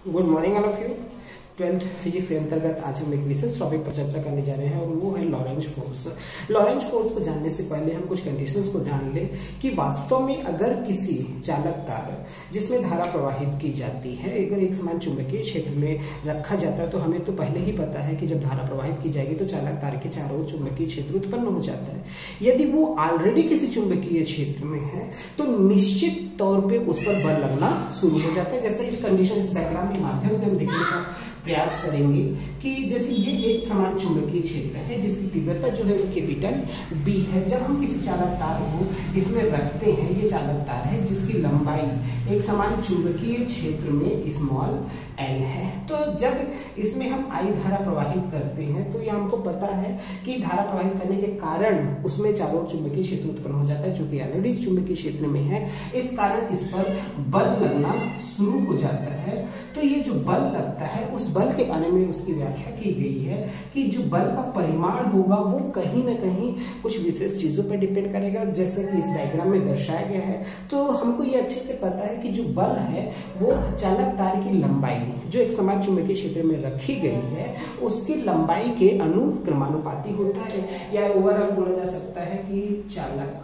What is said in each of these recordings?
Good morning all of you. 12th physics के अंतर्गत आज हम एक विशेष टॉपिक पर चर्चा करने जा रहे हैं और वो है लॉरेंज फोर्स। लॉरेंज फोर्स को जानने से पहले हम कुछ कंडीशंस को जान लें कि वास्तव में अगर किसी चालक तार जिसमें धारा प्रवाहित की जाती है अगर एक समान चुंबकीय क्षेत्र में रखा जाता है तो हमें तो पहले ही पता है कि जब धारा प्रवाहित की जाएगी तो चालक तार के चारों ओर चुंबकीय क्षेत्र उत्पन्न हो जाता है। यदि वो ऑलरेडी किसी चुंबकीय क्षेत्र में है तो निश्चित तौर पे उस पर बल लगना शुरू हो जाता है। जैसे इस कंडीशन इस डायग्राम के माध्यम से हम देखने का प्रयास करेंगे कि जैसे ये एक समान चुंबकीय क्षेत्र है जिसकी तीव्रता जो है कैपिटल B है। जब हम किसी चालक तार को इसमें रखते हैं, ये चालक तार है जिसकी लंबाई एक समान चुंबकीय क्षेत्र में स्मॉल l है, तो जब इसमें हम I धारा प्रवाहित करते हैं तो ये हमको पता है कि धारा प्रवाहित करने के कारण उसमें चारों ओर चुंबकीय क्षेत्र उत्पन्न हो जाता है जो कि ऑलरेडी चुंबकीय क्षेत्र में है। इस कारण इस पर बल लगना शुरू हो जाता है। तो ये जो बल लगता है उस बल के बारे में उसकी व्याख्या की गई है कि जो बल का परिमाण होगा वो कहीं ना कहीं कुछ विशेष चीजों पर डिपेंड करेगा, जैसे कि इस डायग्राम में दर्शाया गया है। तो हमको ये अच्छे से पता है कि जो बल है वो चालक तार की लंबाई जो एक समान चुंबकीय क्षेत्र में रखी गई है उसकी लंबाई के अनुक्रमानुपाती होता है, या ओवरऑल बोला जा सकता है कि चालक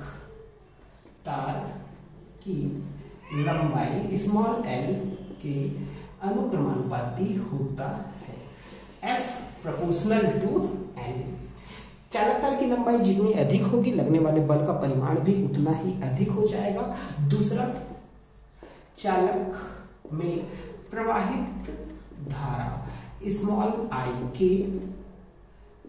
तार की लंबाई स्मॉल l के अनुक्रमानुपाती होता है। F proportional to L। चालक तार की लंबाई जितनी अधिक होगी लगने वाले बल का परिमाण भी उतना ही अधिक हो जाएगा। दूसरा, चालक में प्रवाहित धारा स्मॉल I के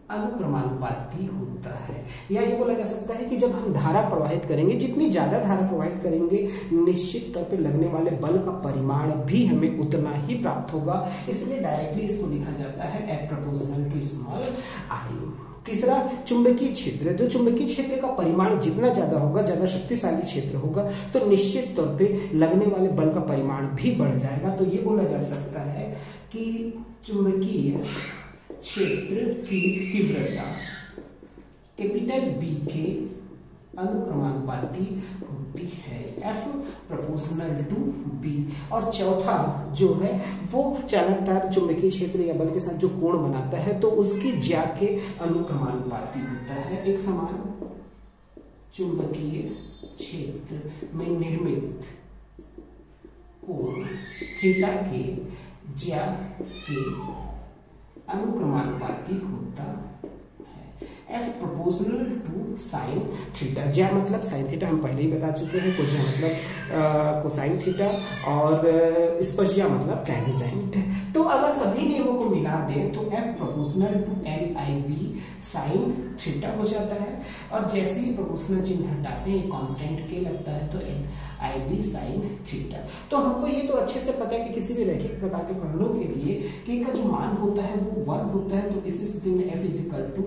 अनुक्रमानुपाती होता है, या ये बोला जा सकता है कि जब हम धारा प्रवाहित करेंगे, जितनी ज्यादा धारा प्रवाहित करेंगे निश्चित तौर पे लगने वाले बल का परिमाण भी हमें उतना ही प्राप्त होगा। इसलिए डायरेक्टली इसको लिखा जाता है F proportional to small I। तीसरा, चुंबकीय क्षेत्र। तो चुंबकीय क्षेत्र का परिमाण जितना ज्यादा होगा, ज्यादा शक्तिशाली क्षेत्र होगा, तो निश्चित तौर पे लगने वाले बल का परिमाण भी बढ़ जाएगा। तो ये बोला जा सकता है कि चुंबकीय क्षेत्र की तीव्रता कैपिटल B के अनुक्रमानुपाती होती है, F प्रोपोर्शनल टू B। और चौथा जो है वो चालक तार चुंबकीय क्षेत्र या बल के साथ जो कोण बनाता है तो उसकी ज्या के अनुक्रमानुपाती होता है। एक समान चुंबकीय क्षेत्र में निर्मित कोण थीटा के ज्या के अनुक्रमानुपाती होता है। F proportional to sine theta. ज्या मतलब साइन थीटा हम पहले ही बता चुके हैं, कोज्या मतलब कोसाइन थीटा और स्पर्शज्या मतलब टेंजेंट। तो अगर सभी नियमों को मिला दें तो F proportional to LIB sine theta हो जाता है, और जैसे ही प्रोपोर्शनल चिन्ह हटाते हैं कांस्टेंट के लगता है तो LIB साइन थीटा। तो हमको ये तो अच्छे से पता है कि किसी भी रैखिक प्रकार के फलनों के लिए k का जो मान होता है वो 1 होता है, तो इस स्थिति में F equal to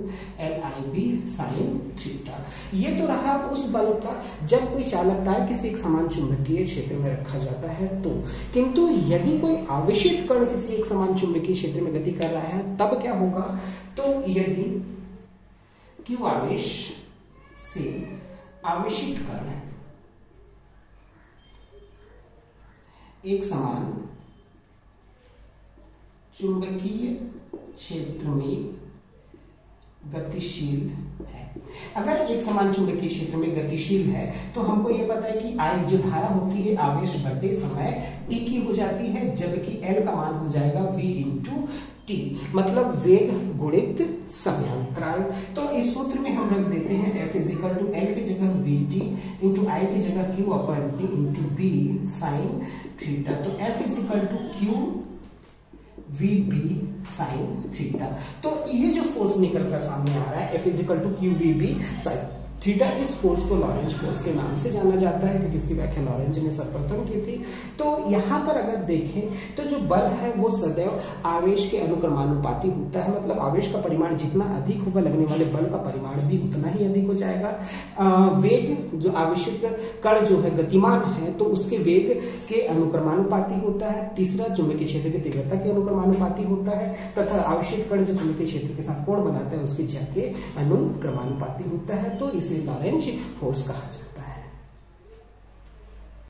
LIB sine theta. ये तो रहा उस बल का जब कोई चालक तार किसी एक समान चुंबकीय क्षेत्र में रखा जाता है तो। किंतु यदि कोई आवेशित कण किसी एक समान चुंबकीय क्षेत्र में गति कर रहा है तब क्या होगा? तो यदि Q आवेश से आवेशित कण एक समान चुंबकीय क्षेत्र में गतिशील है। अगर एक समान चुंबकीय क्षेत्र में गतिशील है तो हमको ये पता है कि I जो धारा होती है आवेश बटे समय t की हो जाती है, जबकि L का मान हो जाएगा V इंटू T, मतलब वेग गुणित समयांतराल। तो इस सूत्र में हम रख देते हैं F इक्वल टू L की जगह VT इंटू I की जगह Q अपन T into B sine theta. तो F equal to Q VB sine theta. तो ये जो फोर्स निकल कर सामने आ रहा है F equal to Q VB sine theta, इस फोर्स को लॉरेंज फोर्स के नाम से जाना जाता है क्योंकि इसकी व्याख्या लॉरेंज ने सर्वप्रथम की थी। तो यहाँ पर अगर देखें तो जो बल है वो सदैव आवेश के अनुक्रमानुपाती होता है, मतलब आवेश का परिमाण जितना अधिक होगा लगने वाले बल का परिमाण भी उतना ही अधिक हो जाएगा। वेग जो आवेशित कण जो है गतिमान है तो उसके वेग के अनुक्रमानुपाती होता है। तीसरा, चुंबकीय क्षेत्र की तीव्रता के अनुक्रमानुपाती होता है, तथा आवेशित कण जो चुंबकीय क्षेत्र के साथ कोण बनाता है उसकी ज्या के अनुक्रमानुपाती होता है। तो इसे लॉरेंज फोर्स कहा जाता है।